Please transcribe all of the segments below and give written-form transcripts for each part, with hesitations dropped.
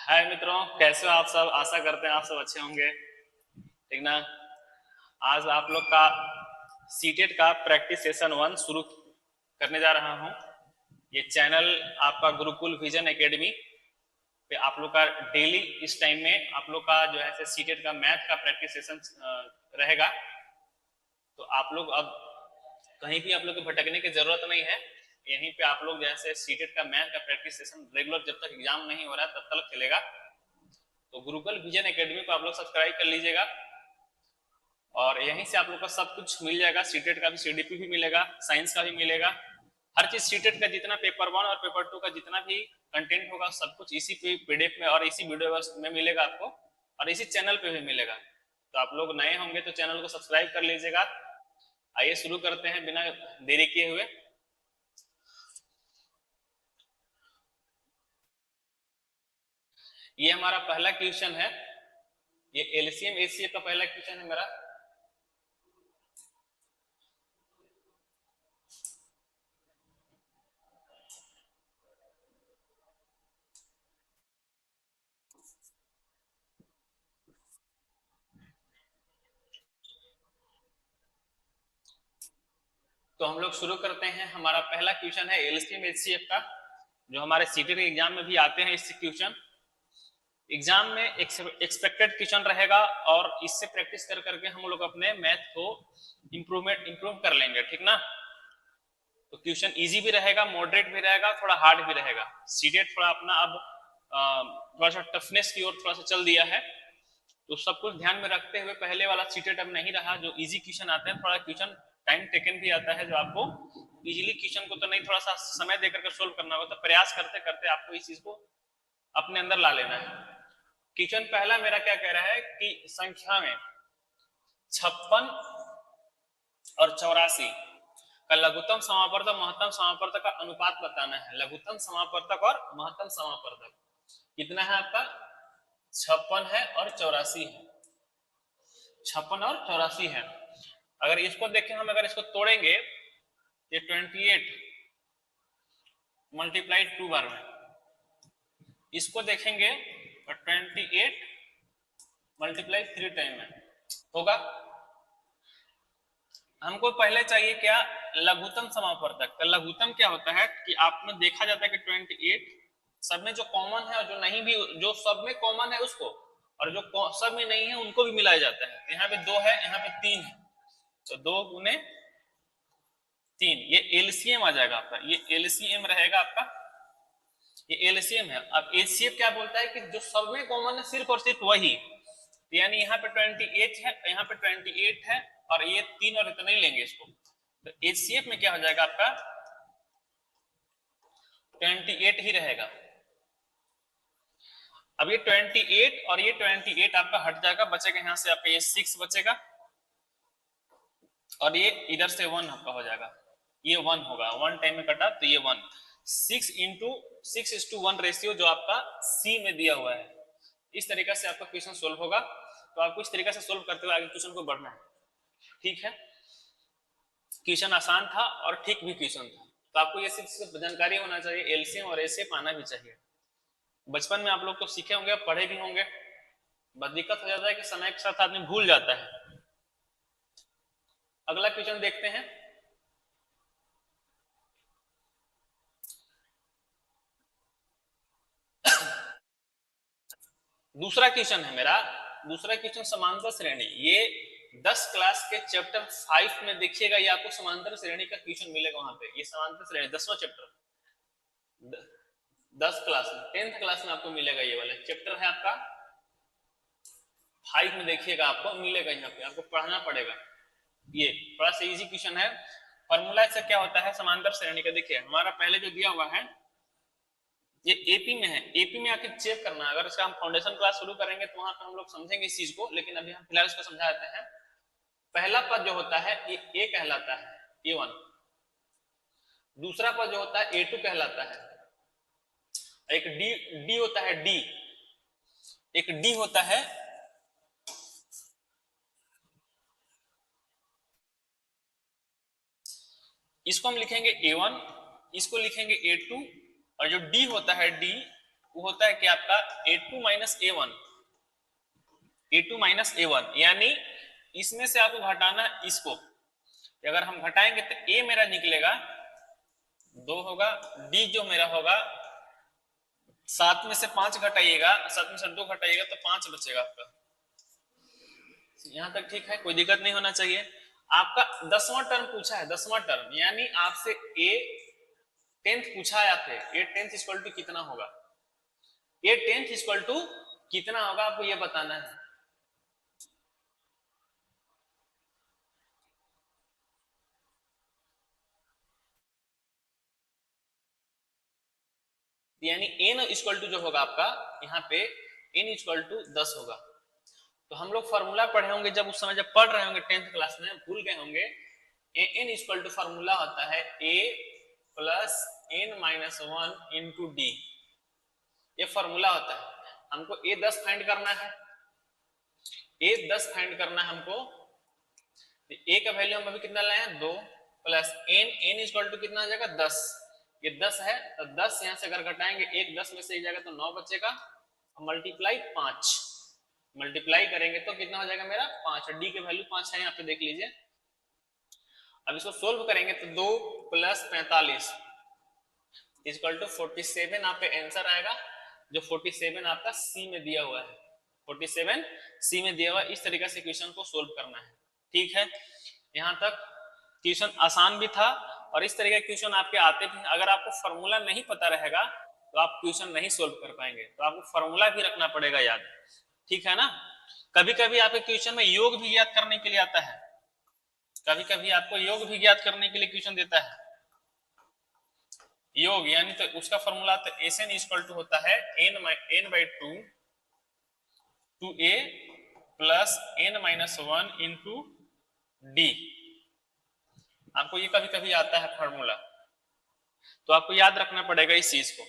हाय मित्रों, कैसे हो आप सब। आशा करते हैं आप सब अच्छे होंगे, ठीक ना। आज आप लोग का सीटेट का प्रैक्टिस सेशन 1 शुरू करने जा रहा हूं। ये चैनल आपका गुरुकुल विजन एकेडमी पे आप लोग का डेली इस टाइम में आप लोग का जो है सीटेट का मैथ का प्रैक्टिस सेशन रहेगा। तो आप लोग अब कहीं भी आप लोग को भटकने की जरूरत नहीं है। यहीं पे आप लोग जैसे सीटेट का मैथ का प्रैक्टिस सेशन रेगुलर जब तक एग्जाम नहीं हो रहा तब तक चलेगा। तो गुरुकुल विजन एकेडमी को आप लोग सब्सक्राइब कर लीजिएगा और यहीं से आप लोग को सब कुछ मिल जाएगा। सीटेट का भी सीडीपी भी मिलेगा, साइंस का भी मिलेगा, हर चीज सीटेट का जितना पेपर 1 और पेपर 2 का जितना भी कंटेंट होगा सब कुछ इसी पीडीएफ में और इसी वीडियो में मिलेगा आपको, और इसी चैनल पे भी मिलेगा। तो आप लोग नए होंगे तो चैनल को सब्सक्राइब कर लीजिएगा। आइए शुरू करते हैं बिना देरी किए हुए। ये हमारा पहला क्वेश्चन है, ये एलसीएम एचसीएफ का पहला क्वेश्चन है मेरा। तो हम लोग शुरू करते हैं। हमारा पहला क्वेश्चन है एलसीएम एचसीएफ का, जो हमारे सीटेट के एग्जाम में भी आते हैं। इससे क्वेश्चन एग्जाम में एक्सपेक्टेड क्वेश्चन रहेगा और इससे प्रैक्टिस कर करके हम लोग अपने मैथ को इंप्रूव कर लेंगे, ठीक ना। तो क्वेश्चन इजी भी रहेगा, मॉडरेट भी रहेगा, थोड़ा हार्ड भी रहेगा। सीटेट थोड़ा अपना अब थोड़ा सा टफनेस की ओर थोड़ा सा चल दिया है। तो सब कुछ ध्यान में रखते हुए पहले वाला सीटेट अब नहीं रहा। जो इजी क्वेश्चन आते हैं थोड़ा क्वेश्चन टाइम टेकन भी आता है, जो आपको इजीली क्वेश्चन को तो नहीं, थोड़ा सा समय देकर के सोल्व करना होगा। तो प्रयास करते करते आपको इस चीज को अपने अंदर ला लेना है। क्वेश्चन पहला मेरा क्या कह रहा है कि संख्या में 56 और 84 का लघुत्तम समापवर्तक महत्तम समापवर्तक का अनुपात बताना है। लघुत्तम समापवर्तक और महत्तम समापवर्तक कितना है आपका? 56 है और 84 है। 56 और 84 है। अगर इसको देखें हम, अगर इसको तोड़ेंगे, ये 28 मल्टीप्लाइड 2 बार में, इसको देखेंगे तो 28 मल्टीप्लाई 3 टाइम में होगा। हमको पहले चाहिए क्या? लघुत्तम समापवर्तक। तो लघुत्तम क्या होता है कि आपने देखा जाता है कि 28 सब में जो कॉमन है और जो नहीं भी, जो सब में कॉमन है उसको, और जो सब में नहीं है उनको भी मिलाया जाता है। यहाँ पे 2 है, यहाँ पे 3 है, तो 2 गुने 3, ये एलसीएम आ जाएगा आपका। ये एलसीएम रहेगा आपका, ये एलसीएम है। अब एचसीएफ क्या बोलता है कि जो सब में कॉमन है सिर्फ और सिर्फ वही। तो यानी यहाँ पे 28 है, यहाँ पे 28 है, और ये 3 और इतना ही लेंगे इसको। तो एचसीएफ में क्या हो जाएगा आपका? 28 ही रहेगा। अब ये 28 और ये 28 आपका हट जाएगा, बचेगा यहाँ से आपका ये 6 बचेगा, और ये इधर से 1 आपका हो जाएगा। ये 1 होगा, 1 टाइम में कटा तो ये 1। 6:1 रेशियो जो आपका सी में दिया हुआ है। इस तरीके से आपका क्वेश्चन सोल्व होगा। तो आपको इस तरीके से सोल्व करते हुए आगे क्वेश्चन को बढ़ना है, ठीक है। क्वेश्चन आसान था और ठीक भी क्वेश्चन था। तो आपको ये सिर्फ जानकारी होना चाहिए, एलसीएम और एचसीएफ आना भी चाहिए। बचपन में आप लोग तो सीखे होंगे, पढ़े भी होंगे। बस दिक्कत हो जाता है कि समय के साथ आदमी भूल जाता है। अगला क्वेश्चन देखते हैं। दूसरा क्वेश्चन है मेरा। दूसरा क्वेश्चन समांतर श्रेणी। ये 10 क्लास के चैप्टर 5 में देखिएगा, ये आपको समांतर श्रेणी का क्वेश्चन मिलेगा वहां पे। ये समांतर श्रेणी 10वां चैप्टर, 10 क्लास में, 10th क्लास में आपको मिलेगा। ये वाला चैप्टर है आपका 5 में, देखिएगा आपको मिलेगा। यहाँ पे आपको पढ़ना पड़ेगा। ये थोड़ा सा इजी क्वेश्चन है। फॉर्मूला से क्या होता है समांतर श्रेणी का? देखिए हमारा पहले जो दिया हुआ है ये एपी में है। एपी में आके चेक करना। अगर इसका हम फाउंडेशन क्लास शुरू करेंगे तो वहां पर हम लोग समझेंगे इस चीज को, लेकिन अभी हम फिलहाल इसको समझा देते हैं। पहला पद जो होता है ये ए कहलाता है, ए1। दूसरा पद जो होता है ए2 कहलाता है। एक डी होता है, डी, एक डी होता है, इसको हम लिखेंगे ए1, इसको लिखेंगे ए2, और जो डी होता है डी, वो होता है कि आपका a2 minus a1, a2 minus a1, यानी इसमें से आपको घटाना इसको। अगर हम घटाएंगे तो a मेरा निकलेगा 2 होगा, d जो मेरा होगा 7 में से 5 घटाइएगा, 7 में से 2 घटाइएगा तो 5 बचेगा आपका। यहां तक ठीक है, कोई दिक्कत नहीं होना चाहिए। आपका 10वां टर्म पूछा है, 10वां टर्म यानी आपसे a 10th पूछा है आपसे, a 10th इक्वल टू कितना होगा, a 10th इक्वल टू कितना होगा आपको ये बताना है। यानी n इक्वल टू जो होगा आपका यहाँ पे n इक्वल टू 10 होगा। तो हम लोग फॉर्मूला पढ़े होंगे जब उस समय जब पढ़ रहे होंगे 10th क्लास में, भूल गए होंगे। n इक्वल टू फॉर्मूला होता है a plus n minus 1 into D, ये फॉर्मूला होता है। हमको a 10 फाइंड करना है, a 10 फाइंड करना है हमको। a का वैल्यू हम अभी कितना लाए हैं 2, प्लस n इक्वल टू कितना आ जाएगा 10, ये 10 है तो 10 यहां से अगर घटाएंगे 1 10 में से एक जाएगा तो 9 बचेगा, मल्टीप्लाई 5, मल्टीप्लाई करेंगे तो कितना हो जाएगा मेरा 5, डी के वैल्यू 5 है यहाँ पे देख लीजिए। अब इसको सोल्व करेंगे तो 2 प्लस 45 इक्वल टू 47 आप पे आंसर आएगा, जो 47 आपका सी में दिया हुआ है, 47 सी में दिया हुआ है। इस तरीके से क्वेश्चन को सोल्व करना है, ठीक है। यहाँ तक क्वेश्चन आसान भी था और इस तरीके के क्वेश्चन आपके आते भी। अगर आपको फॉर्मूला नहीं पता रहेगा तो आप क्वेश्चन नहीं सोल्व कर पाएंगे, तो आपको फॉर्मूला भी रखना पड़ेगा याद, ठीक है ना। कभी कभी आपके क्वेश्चन में योग भी ज्ञात करने के लिए आता है, कभी कभी आपको योग भी ज्ञात करने के लिए क्वेश्चन देता है। योग यानी तो उसका फॉर्मूला तो एस एन इक्वल टू होता है n by two a plus n minus 1 into D. आपको ये कभी कभी आता है फॉर्मूला, तो आपको याद रखना पड़ेगा इस चीज को,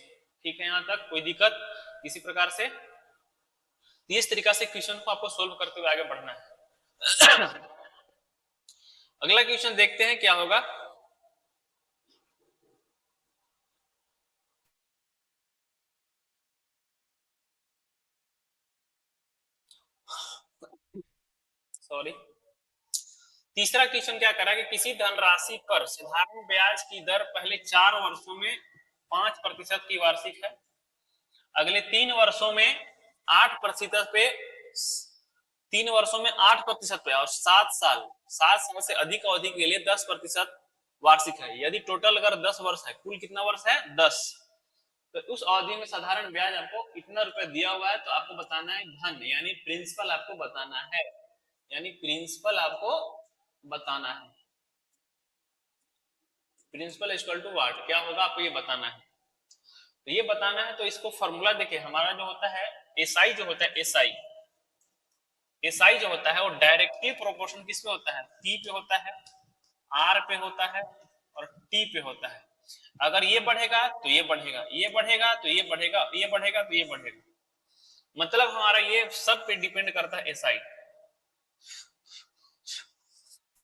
ठीक है। यहां तक कोई दिक्कत किसी प्रकार से, इस तरीका से क्वेश्चन को आपको सोल्व करते हुए आगे बढ़ना है। अगला क्वेश्चन देखते हैं क्या होगा। सॉरी, तीसरा क्वेश्चन क्या करा कि किसी धनराशि पर साधारण ब्याज की दर पहले 4 वर्षों में 5% की वार्षिक है, अगले 3 वर्षों में 8% पे, 3 वर्षों में 8% पे और 7 साल से अधिक अवधि के लिए 10% वार्षिक है। यदि टोटल अगर 10 वर्ष है, कुल कितना वर्ष है 10, तो उस अवधि में साधारण ब्याज आपको इतना रुपए दिया हुआ है, तो आपको बताना है धन यानी प्रिंसिपल आपको बताना है, यानी प्रिंसिपल आपको बताना है। प्रिंसिपल इक्वल टू व्हाट क्या होगा आपको ये बताना है। तो ये बताना है तो इसको फॉर्मूला देखिए, हमारा जो होता है एसआई जो होता है एसआई जो होता है वो डायरेक्टली प्रोपोर्शन किस पे होता है, पी पे होता है, आर पे होता है और टी पे होता है। अगर ये बढ़ेगा तो ये बढ़ेगा, ये बढ़ेगा तो ये बढ़ेगा, ये बढ़ेगा तो ये बढ़ेगा, मतलब हमारा ये सब पे डिपेंड करता है एसआई।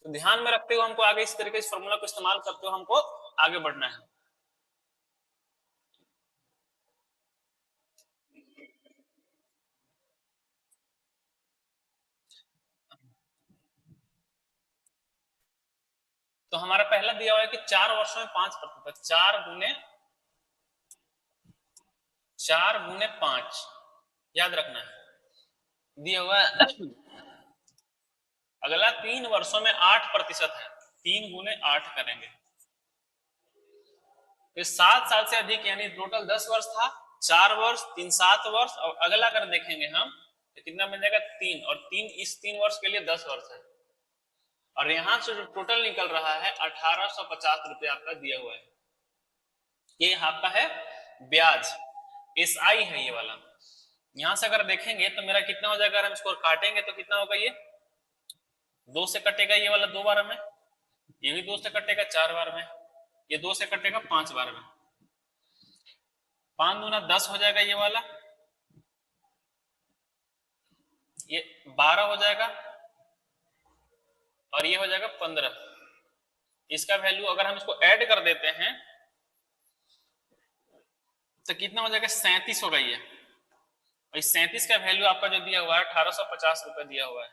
तो ध्यान में रखते हुए हमको आगे इस तरीके से फॉर्मूला को इस्तेमाल करते हुए हमको आगे बढ़ना है। तो हमारा पहला दिया हुआ है कि 4 वर्षों में 5%, 4 गुने 5 याद रखना है दिया हुआ है। अगला 3 वर्षों में 8% है, 3 गुने 8 करेंगे, फिर 7 साल से अधिक यानी टोटल 10 वर्ष था, 4 वर्ष 3 7 वर्ष, और अगला अगर देखेंगे हम तो कितना मिल जाएगा 3, और 3 इस 3 वर्ष के लिए 10 वर्ष है, और यहां से जो टोटल निकल रहा है 1850 रुपए आपका दिया हुआ है, ये आपका है ब्याज, एसआई है ये वाला। यहां से अगर देखेंगे तो मेरा कितना हो जाएगा, अगर हम इसको काटेंगे तो कितना होगा, ये 2 से कटेगा ये वाला 2 बार में, ये भी 2 से कटेगा 4 बार में, ये 2 से कटेगा 5 बार में, 5 दूना 10 हो जाएगा ये वाला, ये 12 हो जाएगा और ये हो जाएगा 15। इसका वैल्यू अगर हम इसको ऐड कर देते हैं तो कितना हो जाएगा, 37 हो गई है। और इस 37 का वैल्यू आपका जो दिया हुआ है 1850 रुपए दिया हुआ है।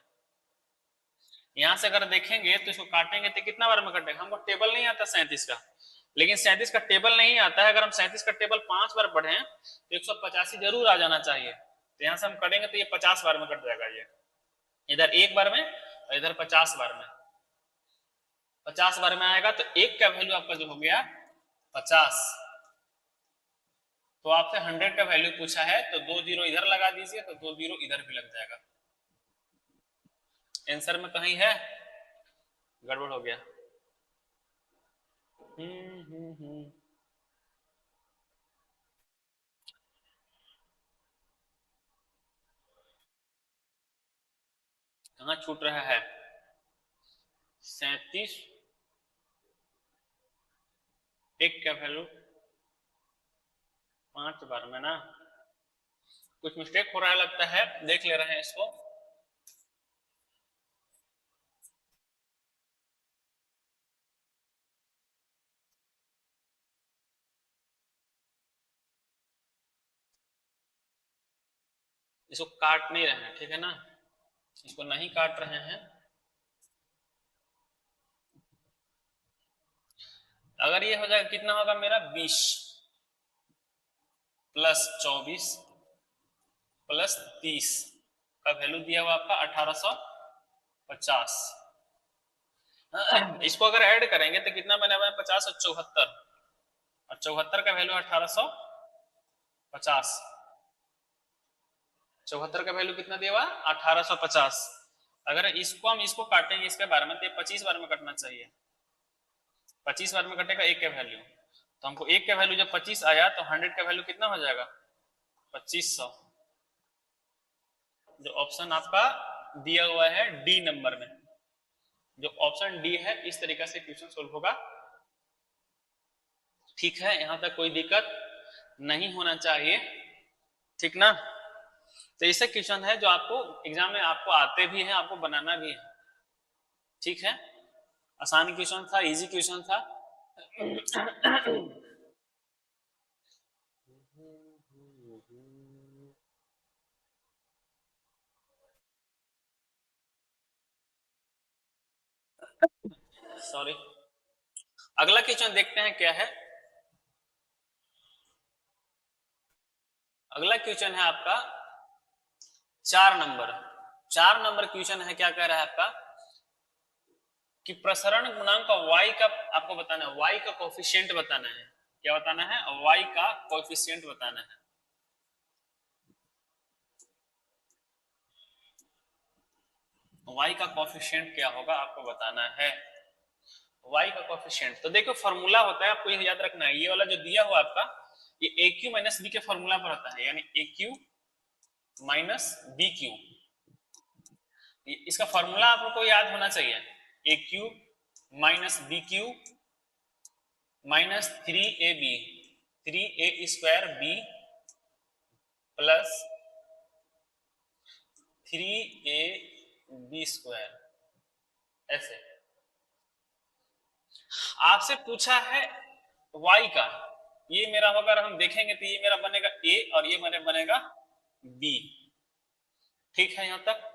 यहां से अगर देखेंगे तो इसको काटेंगे तो कितना बार में कटेगा, हमको टेबल नहीं आता 37 का, लेकिन 37 का टेबल नहीं आता है। अगर हम 37 का टेबल 5 बार पढ़े तो 185 जरूर आ जाना चाहिए। तो यहां से हम करेंगे तो ये 50 बार में कट जाएगा, ये इधर एक बार में और इधर 50 बार में। 50 बार में आएगा तो एक का वैल्यू आपका जो हो गया 50। तो आपसे 100 का वैल्यू पूछा है तो 2 जीरो इधर लगा दीजिए, तो 2 जीरो इधर भी लग जाएगा। आंसर में कहीं है गड़बड़ हो गया। कहाँ छूट रहा है, 37 एक का वैल्यू 5 बार में ना, कुछ मिस्टेक हो रहा है लगता है, देख ले रहे हैं इसको। इसको काट नहीं रहे हैं, ठीक है ना, इसको नहीं काट रहे हैं। अगर ये हो जाएगा कितना होगा मेरा 20 प्लस 24 प्लस 30 का वैल्यू दिया हुआ आपका 1850। इसको अगर ऐड करेंगे तो कितना बना हुआ है 50 और 74, और 74 का वैल्यू 1850। 74 का वैल्यू कितना दिया हुआ 1850। अगर इसको हम इसको काटेंगे इसके बारे में तो 25 बार में कटना चाहिए। 25 बार में कटेगा एक का वैल्यू, तो हमको एक का वैल्यू जब 25 आया तो 100 का वैल्यू कितना हो जाएगा 2500। जो ऑप्शन आपका दिया हुआ है डी नंबर में, जो ऑप्शन डी है, इस तरीके से क्वेश्चन सोल्व होगा। ठीक है, यहां तक कोई दिक्कत नहीं होना चाहिए, ठीक ना। तो ऐसे क्वेश्चन है जो आपको एग्जाम में आपको आते भी हैं, आपको बनाना भी है, ठीक है। आसान क्वेश्चन था, इजी क्वेश्चन था। सॉरी, अगला क्वेश्चन देखते हैं क्या है। अगला क्वेश्चन है आपका 4 नंबर। 4 नंबर क्वेश्चन है, क्या कह रहा है आपका कि प्रसरण गुणांक y का आपको बताना है, y का कोफिशिएंट बताना है। क्या बताना है, y का कोफिशिएंट बताना है। y का कोफिशिएंट क्या होगा आपको बताना है। y का कोफिशिएंट तो देखो फॉर्मूला होता है, आपको ये याद रखना है, ये वाला जो दिया हुआ आपका ये AQ माइनस B के फॉर्मूला पर होता है, यानी AQ माइनस BQ। इसका फॉर्मूला आपको याद होना चाहिए, AQ minus BQ minus 3AB, 3A square B plus 3AB square. ऐसे आपसे पूछा है y का, ये मेरा होगा, अगर हम देखेंगे तो ये मेरा बनेगा a और ये मेरा बनेगा b, ठीक है। यहां तक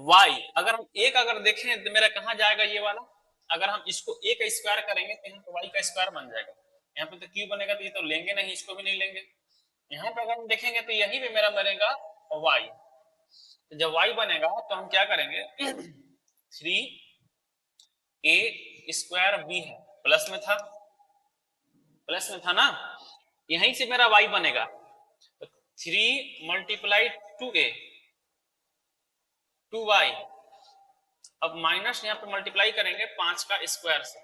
y अगर हम एक अगर देखें तो मेरा कहां जाएगा ये वाला, अगर हम इसको a का स्क्वायर करेंगे तो यहाँ पे y का स्क्वायर बन जाएगा। यहाँ पे तो q बनेगा तो ये तो लेंगे नहीं, इसको भी नहीं लेंगे। यहाँ पे अगर हम देखेंगे तो यहीं पे मेरा बनेगा y। तो जब y बनेगा तो हम क्या करेंगे 3a स्क्वायर b है, प्लस में था, प्लस में था ना, यहीं से मेरा y बनेगा तो 3 मल्टीप्लाई 2a 2y। अब माइनस यहां पे मल्टीप्लाई करेंगे 5 का स्क्वायर से,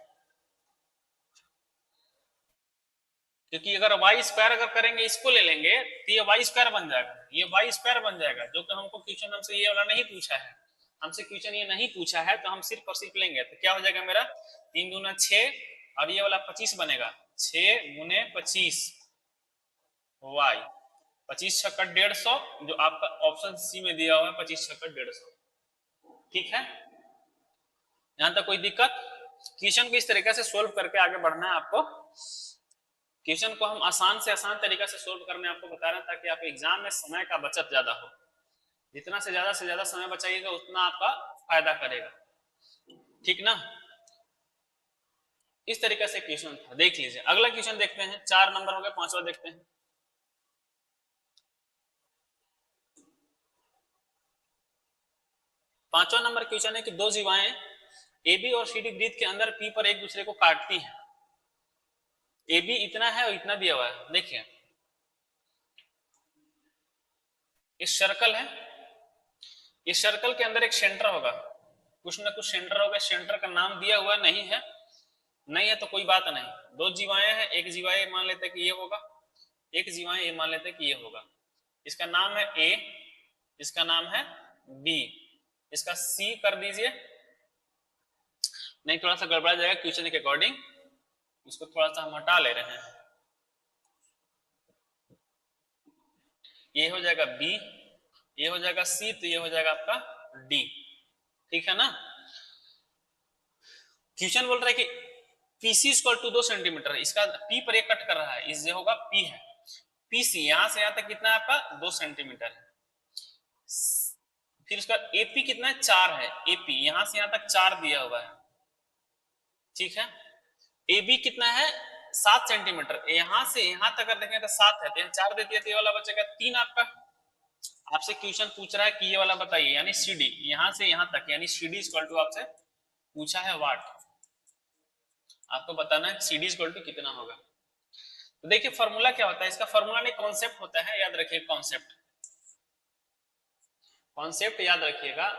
क्योंकि अगर y स्क्वायर अगर करेंगे इसको ले लेंगे तो ये y स्क्वायर बन जाएगा, ये y स्क्वायर बन जाएगा, जो कि हमको क्वेश्चन हमसे ये वाला नहीं पूछा है, हमसे क्वेश्चन ये नहीं पूछा है, तो हम सिर्फ और सिर्फ लेंगे तो क्या हो जाएगा मेरा 3 दूना 6 और ये वाला 25 बनेगा, 6 गुने 25 y, 25 छक्का 150, जो आपका ऑप्शन सी में दिया हुआ है 25 छक्का 150, ठीक है। यहां तक कोई दिक्कत, क्वेश्चन को इस तरीके से सोल्व करके आगे बढ़ना है आपको। क्वेश्चन को हम आसान से आसान तरीका से सोल्व करने आपको बता रहे हैं ताकि आपके एग्जाम में समय का बचत ज्यादा हो। जितना से ज्यादा समय बचाइएगा उतना आपका फायदा करेगा, ठीक ना। इस तरीके से क्वेश्चन था, देख लीजिए। अगला क्वेश्चन देखते हैं, 4 नंबर हो गया, 5वां देखते हैं। पांचवा नंबर क्वेश्चन है कि दो जीवाएं ए बी और सी डी वृत्त के अंदर पी पर एक दूसरे को काटती हैं। ए बी इतना है और इतना दिया हुआ है। देखिए इस सर्कल है, इस सर्कल के अंदर एक सेंटर होगा, कुछ ना कुछ सेंटर होगा। सेंटर का नाम दिया हुआ नहीं है, नहीं है तो कोई बात नहीं। दो जीवाएं हैं, एक जीवाएं मान लेते हैं कि ये होगा, एक जीवाएं ये मान लेते हैं कि ये होगा। इसका नाम है ए, इसका नाम है बी, इसका सी कर दीजिए। नहीं थोड़ा सा गड़बड़ा जाएगा क्वेश्चन के अकॉर्डिंग, इसको थोड़ा सा हम हटा ले रहे हैं। ये हो जाएगा बी, ये हो जाएगा सी, तो ये हो जाएगा आपका डी, ठीक है ना। क्वेश्चन बोल रहा है कि पीसी इक्वल टू 2 सेंटीमीटर, इसका पी पर एक कट कर रहा है, इस ये होगा पी है, पीसी यहां से यहां तक कितना है आपका 2 सेंटीमीटर है। फिर उसका एपी कितना है 4 है, एपी यहां से यहां तक 4 दिया हुआ है, ठीक है। एबी कितना है 7 सेंटीमीटर, यहां से यहां तक अगर देखें तो 7 है, तो 4 दे दिया तो ये वाला बचेगा 3 आपका। आपसे क्वेश्चन पूछ रहा है कि ये वाला बताइए, यानी सीडी यहां से यहां तक, यानी सीडी इक्वल टू आपसे पूछा है वाट, आपको बताना है सीडी इक्वल टू कितना होगा। तो देखिए फॉर्मूला क्या होता है इसका, फॉर्मूला नहीं कॉन्सेप्ट होता है, याद रखिए कॉन्सेप्ट, कॉन्सेप्ट याद रखिएगा।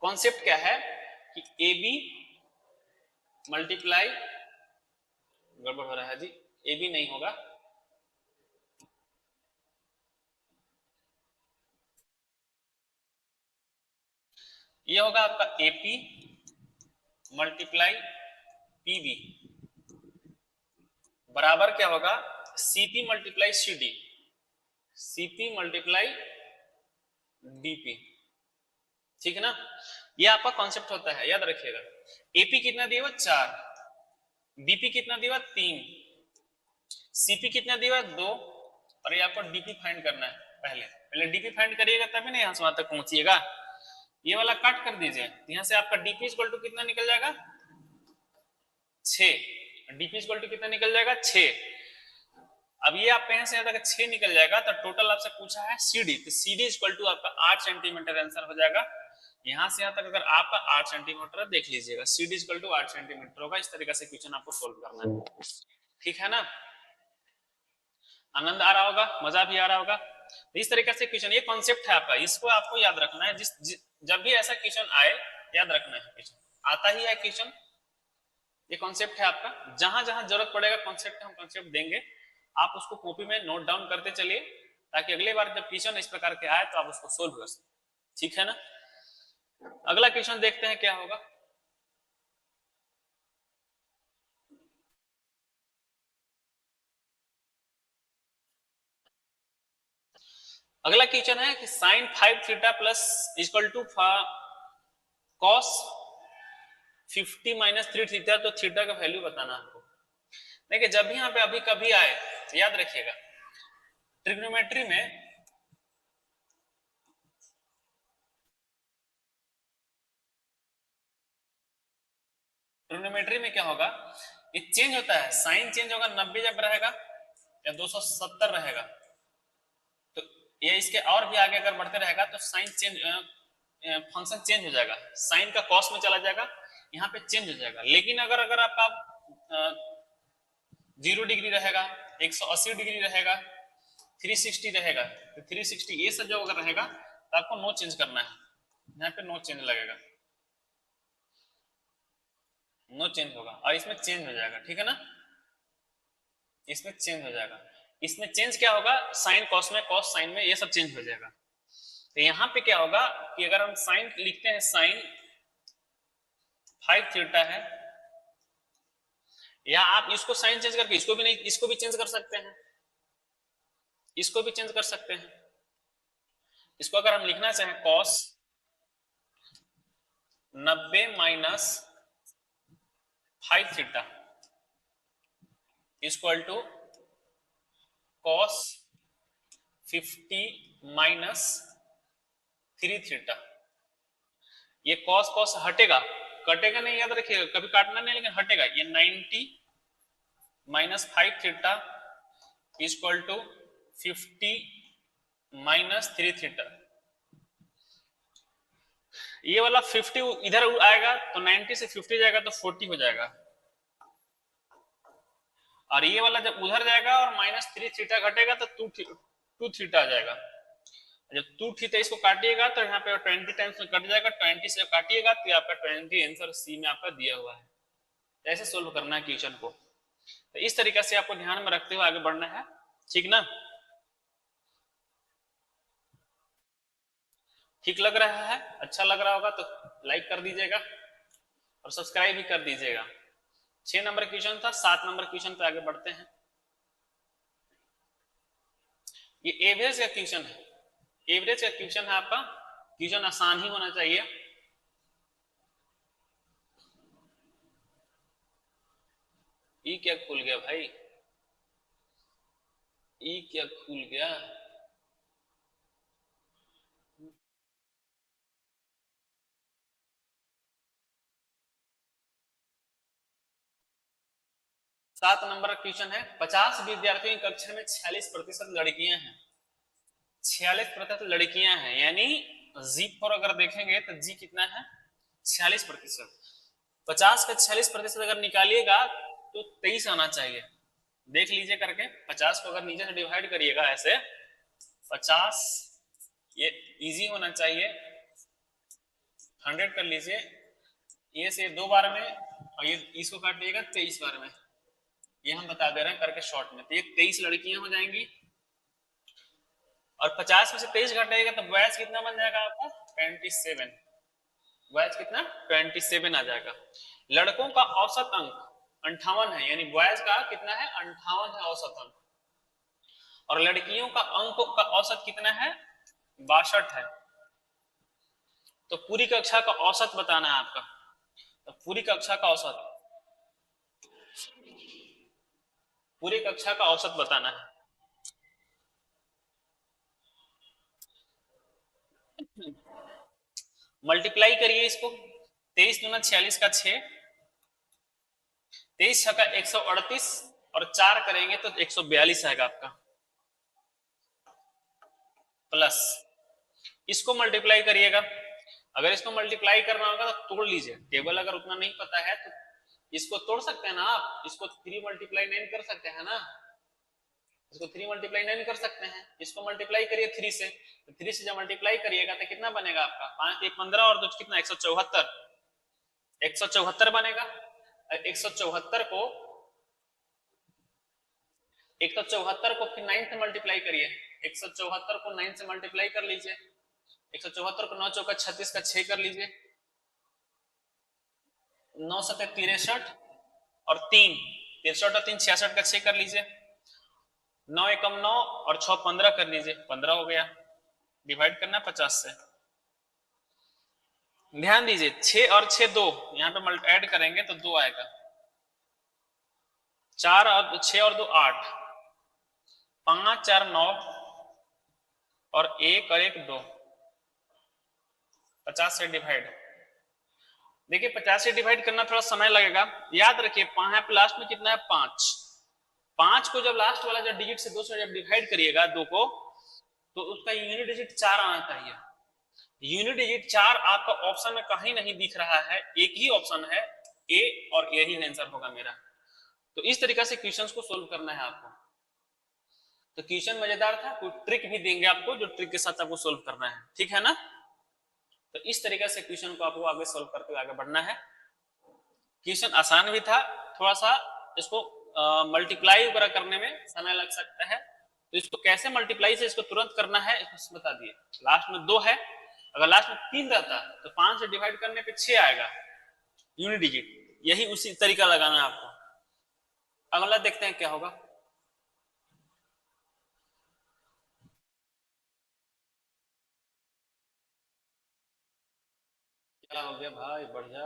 कॉन्सेप्ट क्या है कि ए बी मल्टीप्लाई, गड़बड़ हो रहा है जी, ए बी नहीं होगा, ये होगा आपका एपी मल्टीप्लाई पीबी बराबर क्या होगा CP multiply CD, CP multiply DP, ठीक है ना। ये आपका कॉन्सेप्ट होता है, याद रखिएगा। एपी कितना दिया हुआ 4, बीपी कितना दिया हुआ 3, सीपी कितना दिया हुआ 2, और ये आपको डीपी फाइंड करना है। पहले पहले डीपी फाइंड करिएगा तभी ना यहां से वहां तक पहुंचिएगा। ये वाला कट कर दीजिए, यहां से आपका डीपी इक्वल टू कितना निकल जाएगा 6, डीपी इक्वल टू कितना निकल जाएगा 6। अब ये आप कहीं से यहां तक 6 निकल जाएगा, तो टोटल आपसे पूछा है सीडी, तो सीडी इक्वल टू आपका 8 सेंटीमीटर आंसर हो जाएगा। यहां से यहां तक अगर आपका 8 सेंटीमीटर देख लीजिएगा, सीडी इक्वल टू 8 सेंटीमीटर होगा। इस तरीके से क्वेश्चन आपको सोल्व करना है, ठीक है ना। आनंद आ रहा होगा, मजा भी आ रहा होगा। तो इस तरीके से क्वेश्चन, ये कॉन्सेप्ट है आपका, इसको आपको याद रखना है। जब भी ऐसा क्वेश्चन आए याद रखना है, क्वेश्चन आता ही है क्वेश्चन, ये कॉन्सेप्ट है आपका। जहां जहां जरूरत पड़ेगा कॉन्सेप्ट, हम कॉन्सेप्ट देंगे, आप उसको कॉपी में नोट डाउन करते चलिए, ताकि अगली बार जब क्वेश्चन इस प्रकार के आए तो आप उसको सोल्व कर सकें, ठीक है ना। अगला क्वेश्चन देखते हैं क्या होगा। अगला क्वेश्चन है कि sine 5 theta plus equal to cos 50 minus 3 theta, तो थीटा का वैल्यू बताना आपको। देखिए जब भी यहाँ पे अभी कभी आए तो याद रखिएगा, ट्रिग्नोमेट्री में ट्रिग्नोमेट्री में क्या होगा, ये चेंज होता है, साइन चेंज होगा, 90 जब रहेगा या 270 रहेगा, तो ये इसके और भी आगे अगर बढ़ते रहेगा तो साइन चेंज, फंक्शन चेंज हो जाएगा, साइन का कॉस में चला जाएगा, यहाँ पे चेंज हो जाएगा। लेकिन अगर अगर आपका 0 डिग्री रहेगा, 180 डिग्री रहेगा, 360 रहेगा, तो 360 ये सब जो अगर रहेगा तो आपको नो चेंज करना है, यहाँ पे नो चेंज लगेगा, नो चेंज होगा, और इसमें चेंज हो जाएगा, ठीक है ना। इसमें चेंज हो जाएगा, इसमें चेंज क्या होगा, साइन कॉस में, कॉस साइन में, ये सब चेंज हो जाएगा। तो यहाँ पे क्या होगा कि अगर हम साइन लिखते हैं, साइन 5 थीटा है, या आप इसको साइन चेंज करके इसको भी नहीं, इसको भी चेंज कर सकते हैं, इसको भी चेंज कर सकते हैं। इसको अगर हम लिखना चाहें cos 90 minus 5 theta, equal to cos 50 minus 3 theta. ये कॉस कॉस हटेगा, कटेगा नहीं, याद रखिएगा कभी काटना नहीं, लेकिन हटेगा। ये 90 minus 5 theta equal to 50 minus 3 theta. ये वाला 50 इधर आएगा तो 90 से 50 जाएगा तो 40 हो जाएगा, और ये वाला जब उधर जाएगा और माइनस 3 थीटा घटेगा तो 2 थीटा आ जाएगा। जब 2 थीटा इसको काटिएगा तो यहाँ पे 20 टाइम्स में कट जाएगा, 20 से काटिएगा तो आपका 20 आंसर सी में आपका दिया हुआ है। ऐसे सोल्व करना है क्वेश्चन को। तो इस तरीके से आपको ध्यान में रखते हुए आगे बढ़ना है, ठीक ना। ठीक लग रहा है, अच्छा लग रहा होगा तो लाइक कर दीजिएगा और सब्सक्राइब भी कर दीजिएगा। 6 नंबर क्वेश्चन था, 7 नंबर क्वेश्चन पे आगे बढ़ते हैं। ये एवरेज का क्वेश्चन है, एवरेज का क्वेश्चन है आपका। क्वेश्चन आसान ही होना चाहिए। ई क्या खुल गया भाई, ई क्या खुल गया। सात नंबर क्वेश्चन है। 50 विद्यार्थियों की कक्षा में 46% लड़कियां हैं, 46% लड़कियां हैं, यानी जी पर अगर देखेंगे तो जी कितना है 46%। 50 का 46% अगर निकालिएगा तो 23 आना चाहिए। देख लीजिए करके, 50 को अगर नीचे से डिवाइड करिएगा ऐसे 50, ये इजी होना चाहिए, 100 कर लीजिए, ये से 2 बार में, और ये इसको काटिएगा 23 बार में। ये हम बता दे रहे हैं करके शॉर्ट में। तो ये 23 लड़कियां हो जाएंगी, और 50 में से 23 घटाएगा तो बॉयज कितना बन जाएगा आपका 27। बॉयज कितना 27 आ जाएगा। लड़कों का औसत अंक 58 है, यानी बॉयज का कितना है 58 है औसत अंक, और लड़कियों का अंक का औसत कितना है 62 है। तो पूरी कक्षा का औसत बताना है आपका। तो पूरी कक्षा का औसत, पूरी कक्षा का औसत बताना है। मल्टीप्लाई करिए इसको, 23 दूना 46 का 6, 23 छक्का 138, और 4 करेंगे तो 142 आएगा आपका, प्लस इसको मल्टीप्लाई करिएगा। अगर इसको मल्टीप्लाई करना होगा तो तोड़ लीजिए, टेबल अगर उतना नहीं पता है तो इसको तोड़ सकते हैं ना आप, इसको 3 मल्टीप्लाई 9 कर सकते हैं ना, इसको 3 मल्टीप्लाई 9 कर सकते हैं। इसको मल्टीप्लाई करिए 3 से, तो 3 से जब मल्टीप्लाई करिएगा तो कितना बनेगा आपका 5 1 15 और 2 कितना 174, 174 बनेगा। 174 को 174 को फिर 9 से मल्टीप्लाई करिए, 174 को 9 से मल्टीप्लाई कर लीजिए, 174 को 9 चौका 36 का 6 कर लीजिए, 9 सत्ते 63 और 3 63 और 3 66 का 6 कर लीजिए, 9 एकम 9 और 6 15 कर लीजिए, 15 हो गया। डिवाइड करना 50 से। ध्यान दीजिए 6 और 6 2, यहाँ पे ऐड करेंगे तो 2 आएगा, 4 और 6 और 2 8, 5 4 9, और 1 और 1 2, 50 से डिवाइड। देखिए 50 से डिवाइड करना थोड़ा समय लगेगा, याद रखिए यहाँ पे लास्ट में कितना है 5, 5 को जब लास्ट वाला जब डिजिट से 2 से जब डिवाइड करिएगा 2 को, तो उसका यूनिट डिजिट 4 आना चाहिए। यूनिट डिजिट 4 आपका ऑप्शन में कहीं नहीं दिख रहा है, एक ही ऑप्शन है ए, और यही आंसर होगा मेरा। तो इस तरीके से क्वेश्चंस को सोल्व करना है आपको। तो क्वेश्चन मजेदार था, कोई ट्रिक भी देंगे आपको, जो ट्रिक के साथ आपको सोल्व करना है, ठीक है ना। तो इस तरीके से क्वेश्चन को आपको आगे सोल्व करते हुए आगे बढ़ना है। क्वेश्चन आसान भी था, थोड़ा सा इसको मल्टीप्लाई वगैरह करने में समय लग सकता है, तो इसको कैसे मल्टीप्लाई से इसको तुरंत करना है इसको बता दिए। लास्ट में 2 है, अगर लास्ट में 3 रहता तो 5 से डिवाइड करने पे 6 आएगा यूनिट डिजिट, यही उसी तरीका लगाना है आपको। अगला देखते हैं क्या होगा। क्या हो गया भाई, बढ़िया।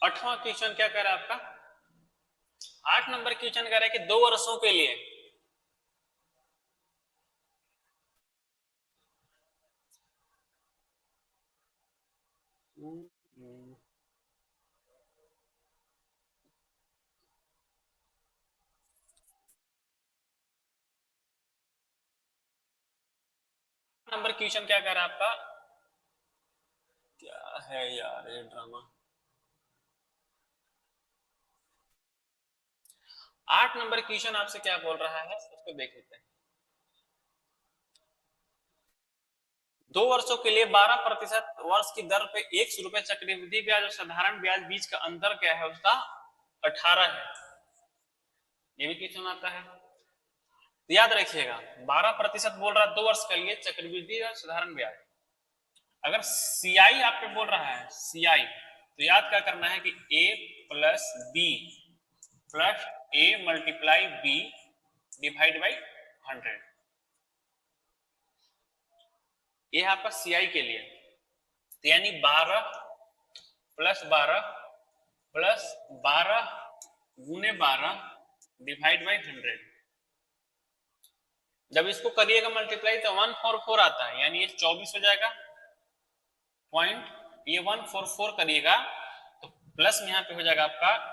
8वां क्वेश्चन क्या कह रहा है आपका? 8 नंबर क्वेश्चन कह रहा है कि 2 वर्षों के लिए नंबर क्वेश्चन क्या कह रहा है आपका? क्या है यार ये ड्रामा। 8 नंबर क्वेश्चन आपसे क्या बोल रहा है उसको देख लेते हैं। 2 वर्षों के लिए 12% वर्ष की दर पे 100 रुपए चक्रवृद्धि ब्याज और साधारण ब्याज बीच का अंतर क्या है? उसका 18 है। ये भी क्वेश्चन आता है, तो याद रखिएगा 12% बोल रहा है 2 वर्ष के लिए चक्रवृद्धि और साधारण ब्याज। अगर सीआई आपको बोल रहा है सीआई, तो याद क्या करना है कि A plus B plus A multiply B divide by 100। ये है आपका सीआई के लिए, तो यानी 12 प्लस 12 प्लस 12 गुने 12 डिवाइड बाई 100। जब इसको करिएगा मल्टीप्लाई तो 144 आता है, यानी ये 24 हो जाएगा पॉइंट। ये 144 करिएगा तो प्लस में यहां पे हो जाएगा आपका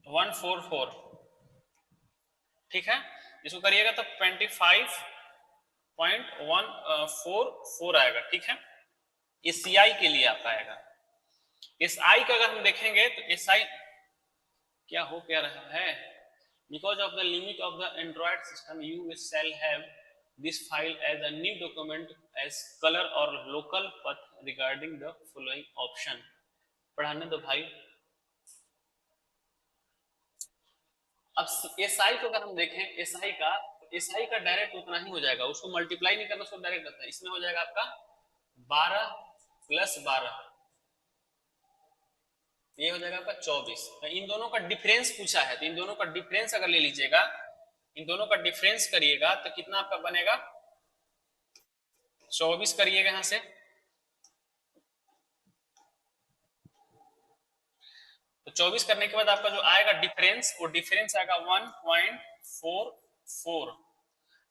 144, ठीक है। इसको करिएगा तो 25.144 आएगा, ठीक है। ये सी आई के लिए आपका आएगा। इस आई का अगर हम देखेंगे तो एस आई क्या हो क्या रहा है? Because of the limit of the Android system you shall have this file as a new document as color or local path regarding the following option। पढ़ाने दो भाई। अब SI को अगर हम देखें SI का, SI का डायरेक्ट उतना ही हो जाएगा, उसको मल्टीप्लाई नहीं करना, उसको डायरेक्ट करता है। इसमें हो जाएगा आपका 12 प्लस 12, ये हो जाएगा आपका 24। तो इन दोनों का डिफरेंस पूछा है, तो इन दोनों का डिफरेंस अगर ले लीजिएगा, इन दोनों का डिफरेंस करिएगा तो कितना आपका बनेगा? 24 करिएगा यहां से, तो 24 करने के बाद आपका जो आएगा डिफरेंस, वो डिफरेंस आएगा 1.44।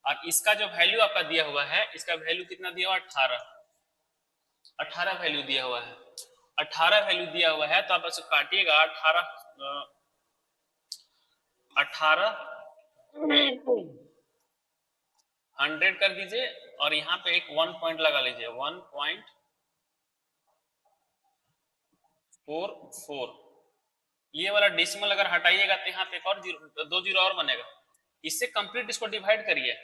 और इसका जो वैल्यू आपका दिया हुआ है, इसका वैल्यू कितना दिया हुआ? 18 वैल्यू दिया हुआ है। 18 वैल्यू दिया हुआ है, तो आप इसको काटिएगा 18 100 कर दीजिए और यहाँ पे एक 1 पॉइंट लगा लीजिए, 1.44। ये वाला डेसिमल अगर हटाइएगा तो यहाँ पे एक और जीरो, 2 जीरो और बनेगा। इससे कंप्लीट इसको डिवाइड करिए।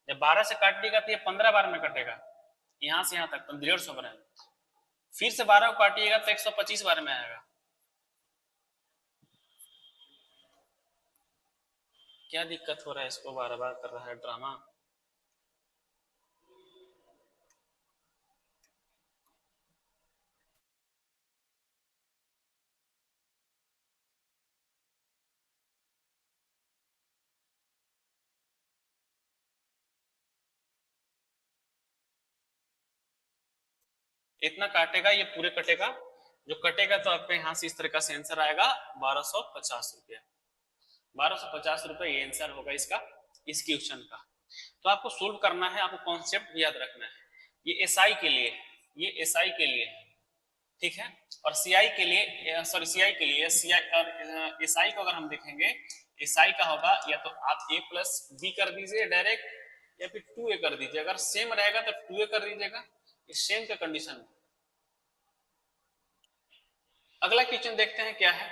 जब 12 से काटिएगा तो ये 15 बार में कटेगा, यहां से यहां तक 150 बनेगा। फिर से 12 को काटिएगा तो 125 बार में आएगा। क्या दिक्कत हो रहा है? इसको बार बार कर रहा है ड्रामा। इतना काटेगा, ये पूरे कटेगा, जो कटेगा तो आपके यहां से इस तरह का से आंसर आएगा 1250 रुपया। 1250 रुपया ये आंसर होगा इसका, इस क्वेश्चन का। तो आपको सोल्व करना है, आपको कॉन्सेप्ट याद रखना है। ये एसआई के लिए, ये एसआई के लिए, ठीक है। और सीआई के लिए, सॉरी सीआई के लिए, सीआई और एसआई को अगर हम देखेंगे, एसआई का होगा या तो आप ए प्लस बी कर दीजिए डायरेक्ट, या फिर 2a कर दीजिए। अगर सेम रहेगा तो 2a कर दीजिएगा, इस सेम के कंडीशन में। अगला क्वेश्चन देखते हैं क्या है।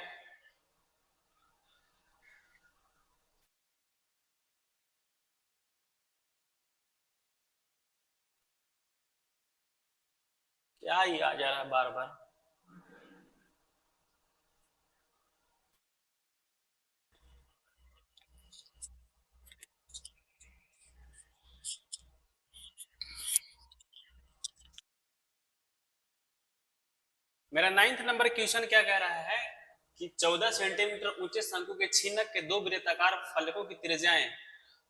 क्या ही आ जा रहा है बार बार। मेरा 9th नंबर क्वेश्चन क्या कह रहा है कि 14 सेंटीमीटर ऊंचे शंकु के छीनक के 2 वृत्ताकार फलकों की त्रिज्याएं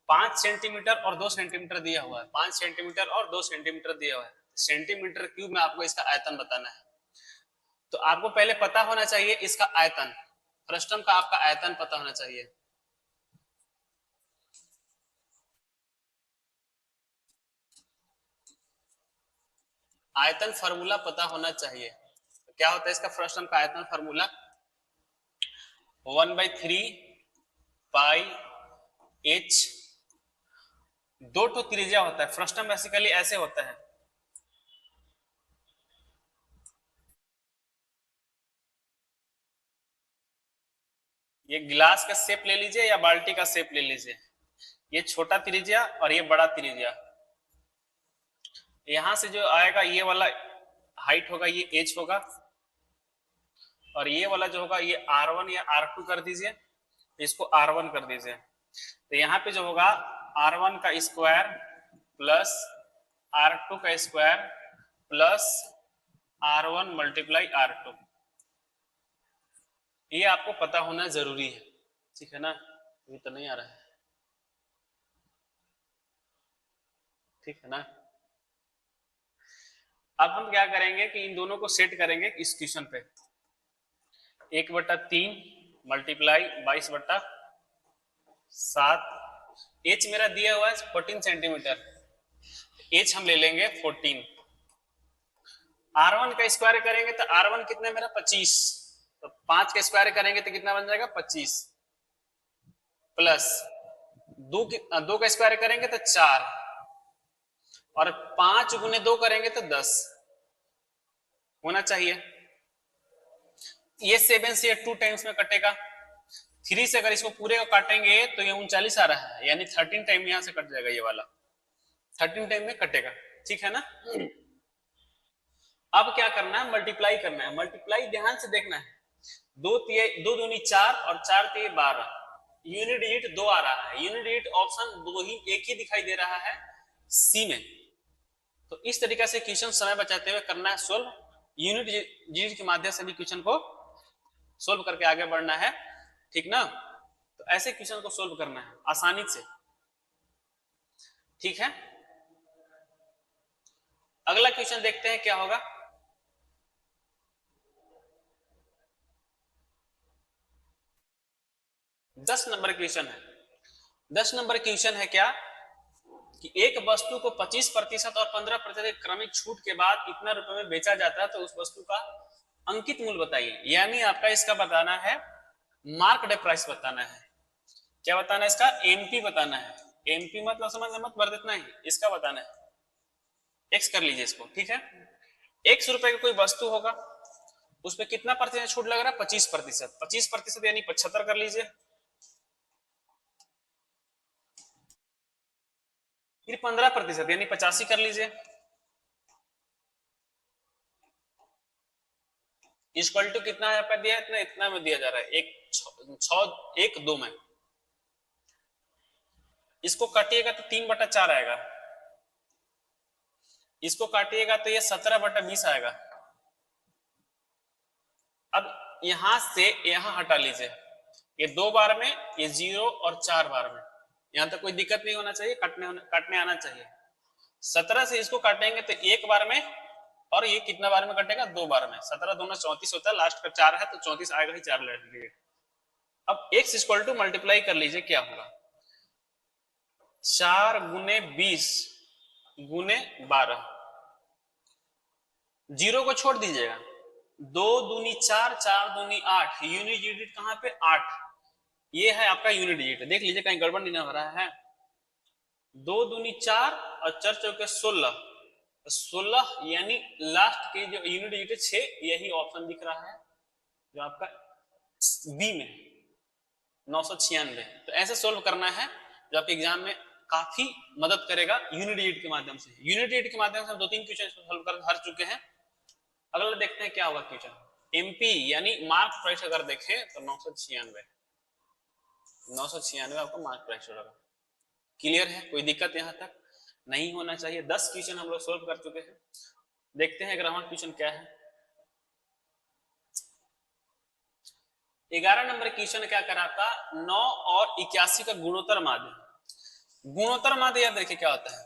5 सेंटीमीटर और 2 सेंटीमीटर दिया हुआ है। 5 सेंटीमीटर और 2 सेंटीमीटर दिया हुआ है। सेंटीमीटर क्यूब में आपको इसका आयतन बताना है। तो आपको पहले पता होना चाहिए इसका आयतन, फ्रस्टम का आपका आयतन पता होना चाहिए। आयतन फार्मूला पता होना चाहिए। तो क्या होता है इसका फ्रस्टम का आयतन फार्मूला? 1/3 पाई h, दो ठो त्रिज्या होता है। फ्रस्टम बेसिकली ऐसे होता है, ये गिलास का शेप ले लीजिए या बाल्टी का शेप ले लीजिए, ये छोटा त्रिज्या और ये बड़ा त्रिज्या। यहां से जो आएगा ये वाला हाइट होगा, ये h होगा, और ये वाला जो होगा ये r1 या r2 कर दीजिए, इसको r1 कर दीजिए। तो यहाँ पे जो होगा r1 का स्क्वायर प्लस r2 का square plus r1 multiply r2, ये आपको पता होना जरूरी है, ठीक है ना? अभी तो नहीं आ रहा है, ठीक है ना? अब हम क्या करेंगे कि इन दोनों को सेट करेंगे इस क्वेश्चन पे। 1/3 मल्टीप्लाई 22/7, h मेरा दिया हुआ है 14 सेंटीमीटर, h हम ले लेंगे 14। r1 का स्क्वायर करेंगे तो r1 कितना है मेरा 25, तो 5 का स्क्वायर करेंगे तो कितना बन जाएगा 25, प्लस 2 का स्क्वायर करेंगे तो 4, और 5 गुने 2 करेंगे तो 10 होना चाहिए। ये 7 से 2 टाइम्स में कटेगा, 3 से अगर इसको पूरे को काटेंगे तो ये 39 आ रहा है, यानी 13 टाइम यहां से कट जाएगा, ये वाला 13 टाइम में कटेगा, ठीक है ना? अब क्या करना है, मल्टीप्लाई करना है। मल्टीप्लाई ध्यान से देखना है, 2 दूनी 4 और 4 तिये 12, यूनिट डिजिट 2 आ रहा है, यूनिट डिजिट ऑप्शन 2 ही, एक ही दिखाई दे रहा है सी में। तो इस तरीके से क्वेश्चन समय बचाते हुए करना है सोल्व, यूनिट डिजिट के माध्यम से भी क्वेश्चन को सोल्व करके आगे बढ़ना है, ठीक ना? तो ऐसे क्वेश्चन को सोल्व करना है आसानी से, ठीक है? अगला क्वेश्चन देखते हैं क्या होगा। दस नंबर क्वेश्चन है। 10 नंबर क्वेश्चन है क्या कि एक वस्तु को 25% और 15% क्रमिक छूट के बाद इतना रुपए में बेचा जाता है, तो उस वस्तु का अंकित मूल्य बताइए। यानी आपका इसका बताना है मार्केट प्राइस बताना है। क्या बताना है इसका? एमपी बताना है। एमपी मतलब समझ मत भर देना ही, इसका बताना है। एक्स कर लीजिए इसको, ठीक है? x रुपए का कोई वस्तु होगा, उस पर कितना प्रतिशत छूट लग रहा है? 25%। 25% यानी 75 कर लीजिए, फिर 15% यानी 85 कर लीजिए, इक्वल टू कितना आपका दिया है? इतना में दिया जा रहा है, 1 2 में। इसको काटिएगा तो 3/4 आएगा, इसको काटिएगा तो ये 17/20 आएगा। अब यहां से यहां हटा लीजिए, ये 2 बार में, ये 0 और 4 बार में, यहां तक कोई दिक्कत नहीं होना चाहिए, काटने आना चाहिए। 17 से इसको काटेंगे तो 1 बार में, और ये कितना बार में कटेगा? 2 बार में। 17 दूना 34 होता है, लास्ट का 4 है तो 34 आएगा ही, 4 ले लीजिए। अब x इक्वल टू मल्टीप्लाई कर लीजिए, क्या होगा? 4 गुने 20 गुने 12, 0 को छोड़ दीजिएगा, 2 दूनी 4, 4 दूनी 8, यूनिट डिजिट कहां पे? 8, ये है आपका यूनिट डिजिट। देख लीजिए कहीं गड़बड़ नहीं हो रहा है। 2 दूनी 4 और 4 चौके 16, 16 यानी लास्ट के जो यूनिट डिजिट 6, यही ऑप्शन दिख रहा है जो आपका बी में 996। तो ऐसे सोल्व करना है जो आपके एग्जाम में काफी मदद करेगा यूनिट डिजिट के माध्यम से। यूनिट डिजिट के माध्यम से हम 2-3 क्वेश्चन सोल्व कर हर चुके हैं। अगला देखते हैं क्या होगा क्वेश्चन। एमपी यानी मार्क प्राइस अगर देखें तो 996 आपको मार्क प्राइस होगा। क्लियर है? कोई दिक्कत यहां तक नहीं होना चाहिए। 10 क्वेश्चन हम लोग सोल्व कर चुके हैं। देखते हैं ग्रामर क्वेश्चन क्या है। 11 नंबर क्वेश्चन क्या करा था? 9 और 81 का गुणोत्तर माध्य। गुणोत्तर माध्य याद देखिए क्या होता है।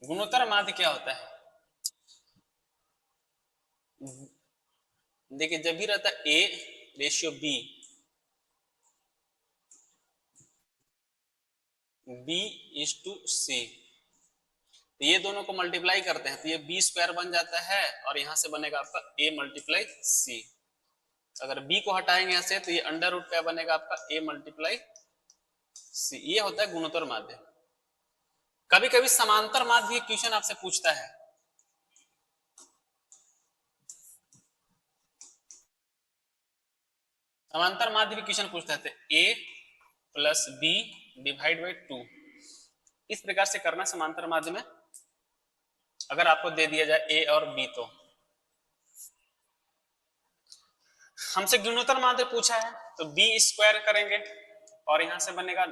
गुणोत्तर माध्य क्या होता है? देखिए जब भी रहता है A ratio B is to C, तो ये दोनों को मल्टीप्लाई करते हैं तो ये B स्क्वायर बन जाता है और यहां से बनेगा आपका A मल्टीप्लाई C। अगर B को हटाएंगे यहां से तो ये अंडर रूट क्या बनेगा आपका A मल्टीप्लाई C। ये होता है गुणोत्तर माध्य। कभी कभी समांतर माध्य क्वेश्चन आपसे पूछता है। समांतर माध्य भी क्वेश्चन पूछता है तो A plus B divide by 2, इस प्रकार से करना समांतर माध्य में। अगर आपको दे दिया जाए A और B तो हमसे गुणोत्तर माध्य पूछा है तो B स्क्वायर करेंगे और यहां से बनेगा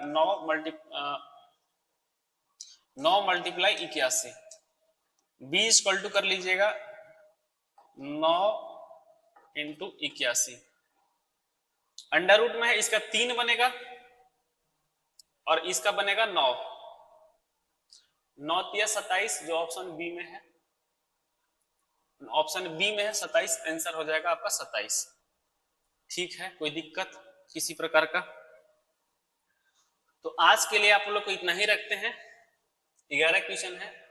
9 मल्टीप्लाई 81। B इक्वल टू कर लीजिएगा 9 इंटू 81, अंडर रूट में है इसका 3 बनेगा और इसका बनेगा 9, 9 तिया 27 जो ऑप्शन बी में है, ऑप्शन बी में है 27, आंसर हो जाएगा आपका 27। ठीक है, कोई दिक्कत किसी प्रकार का? तो आज के लिए आप लोग को इतना ही रखते हैं। 11 क्वेश्चन है,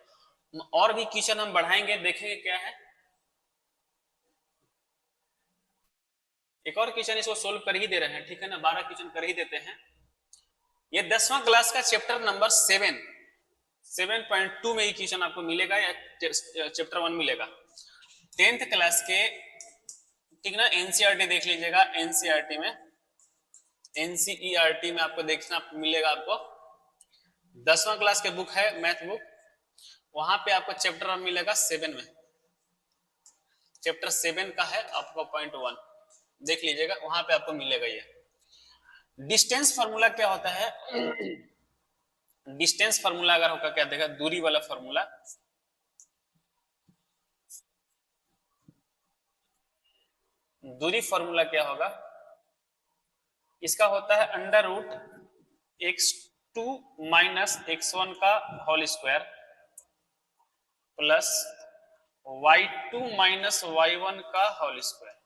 और भी क्वेश्चन हम बढ़ाएंगे, देखेंगे क्या है। एक और क्वेश्चन इसको सोल्व कर ही दे रहे हैं, ठीक है ना, 12 क्वेश्चन कर ही देते हैं। ये 10वां क्लास का चैप्टर नंबर 7.2 में ये क्वेश्चन आपको मिलेगा या चैप्टर 1 मिलेगा। 10th क्लास के, ठीक ना, एनसीईआरटी देख लीजिएगा। एनसीईआरटी में आपको देखना मिलेगा, आपको 10वां क्लास के बुक है मैथ बुक, वहां पे आपको चैप्टर 1 मिलेगा 7 में। चैप्टर 7 का है आपको पॉइंट 1 देख लीजिएगा, वहां पे आपको मिलेगा। ये डिस्टेंस फार्मूला क्या होता है? डिस्टेंस फार्मूला अगर होगा क्या देखा, दूरी वाला फार्मूला। दूरी फार्मूला क्या होगा? इसका होता है under root x2 minus x1 का whole square plus y2 minus y1 का होल स्क्वायर।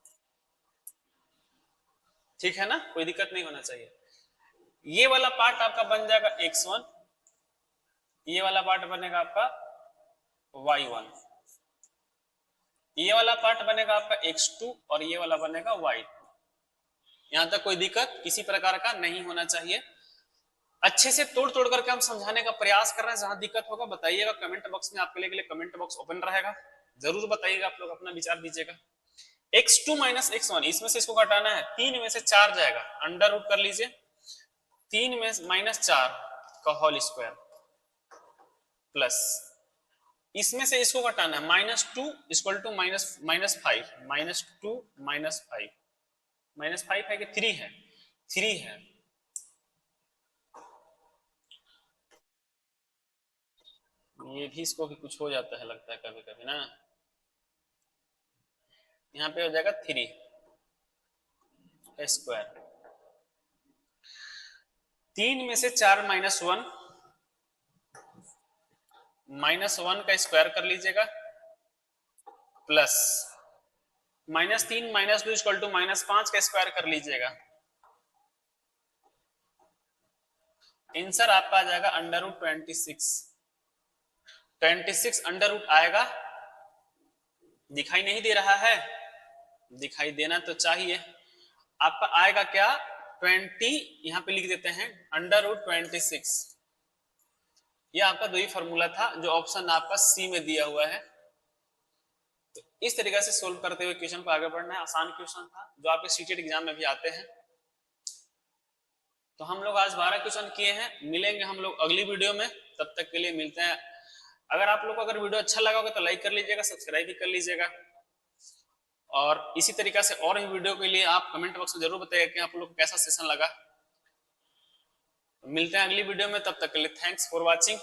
ठीक है ना, कोई दिक्कत नहीं होना चाहिए। ये वाला पार्ट आपका बन जाएगा x1, ये वाला पार्ट बनेगा आपका y1, ये वाला पार्ट बनेगा आपका x2 और ये वाला बनेगा y2। यहां तक कोई दिक्कत किसी प्रकार का नहीं होना चाहिए। अच्छे से तोड़ तोड़ करके हम समझाने का प्रयास कर रहे हैं। जहां दिक्कत होगा बताइएगा कमेंट बॉक्स में, आपके लिए कमेंट बॉक्स ओपन रहेगा, जरूर बताइएगा, आप लोग अपना विचार दीजिएगा। x2 माइनस x1, इसमें से इसको घटाना है, 3 में से 4 जाएगा, अंडर रूट कर लीजिए 3 में माइनस 4 का होल स्क्वायर प्लस इसमें से इसको घटाना है -2 इक्वल टू -5, -2 -5, -5 है कि 3 है? 3 है। ये भी, इसको भी कुछ हो जाता है लगता है कभी कभी ना। यहाँ पे हो जाएगा 3 स्क्वायर, 3 में से 4 -1, -1 का स्क्वायर कर लीजिएगा प्लस -3 -2 इक्वल टू -5 का स्क्वायर कर लीजिएगा। आंसर आपका आ जाएगा अंडर रूट 26 अंडर रूट आएगा। दिखाई नहीं दे रहा है? दिखाई देना तो चाहिए। आपका आएगा क्या? 20, यहां पे लिख देते हैं अंडर रूट 26। ये आपका दो ही फॉर्मूला था जो ऑप्शन आपका सी में दिया हुआ है। तो इस तरीके से सोल्व करते हुए क्वेश्चन को आगे बढ़ना है। आसान क्वेश्चन था जो आपके सीटेट एग्जाम में भी आते हैं। तो हम लोग आज 12 क्वेश्चन किए हैं। मिलेंगे हम लोग अगली वीडियो में, तब तक के लिए मिलते हैं। अगर आप लोग को अगर वीडियो अच्छा लगा होगा तो लाइक कर लीजिएगा, सब्सक्राइब भी कर लीजिएगा, और इसी तरीके से और भी वीडियो के लिए आप कमेंट बॉक्स में जरूर बताइएगा कि आप लोग को कैसा सेशन लगा। मिलते हैं अगली वीडियो में, तब तक के लिए थैंक्स फॉर वॉचिंग।